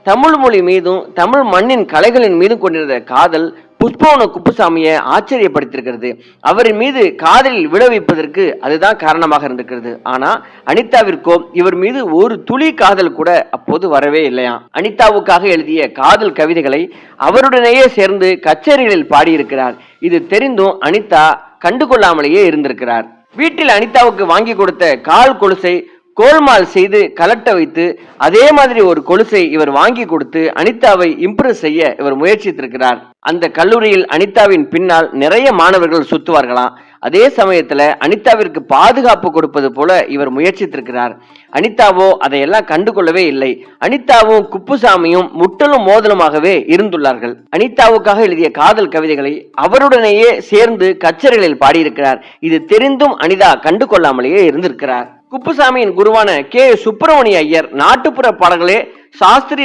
தமிழ் மொழி மீதும் தமிழ் மண்ணின் கலைகளின் மீதும் கொண்டிருந்த காதல் புஷ்பவன குப்புசாமியை ஆச்சரியப்படுத்தியிருக்கிறது. அவரின் மீது காதலில் விழ வைப்பதற்கு அதுதான் காரணமாக இருந்திருக்கிறது. ஆனா அனிதாவிற்கோ இவர் மீது ஒரு துளி காதல் கூட அப்போது வரவே இல்லையா. அனிதாவுக்காக எழுதிய காதல் கவிதைகளை அவருடனேயே சேர்ந்து கச்சேரிகளில் பாடியிருக்கிறார். இது தெரிந்தும் அனிதா கண்டுகொள்ளாமலேயே இருந்திருக்கிறார். வீட்டில் அனிதாவுக்கு வாங்கி கொடுத்த கால் கொலுசை கோல்மால் செய்து கலட்ட வைத்து அதே மாதிரி ஒரு கொலுசை இவர் வாங்கி கொடுத்து அனிதாவை இம்ப்ரெஸ் செய்ய இவர் முயற்சித்திருக்கிறார். அந்த கல்லூரியில் அனிதாவின் பின்னால் நிறைய மாணவர்கள் சுத்துவார்களாம். அதே சமயத்துல அனிதாவிற்கு பாதுகாப்பு கொடுப்பது போல இவர் முயற்சித்திருக்கிறார். அனிதாவோ அதையெல்லாம் கண்டுகொள்ளவே இல்லை. அனிதாவும் குப்புசாமியும் முட்டலும் மோதலுமாகவே இருந்துள்ளார்கள். அனிதாவுக்காக எழுதிய காதல் கவிதைகளை அவருடனேயே சேர்ந்து கச்சேரிகளில் பாடியிருக்கிறார். இது தெரிந்தும் அனிதா கண்டுகொள்ளாமலேயே இருந்திருக்கிறார். குப்புசாமியின் குருவான கே சுப்பிரமணிய ஐயர் நாட்டுப்புற பாடல்களே சாஸ்திரிய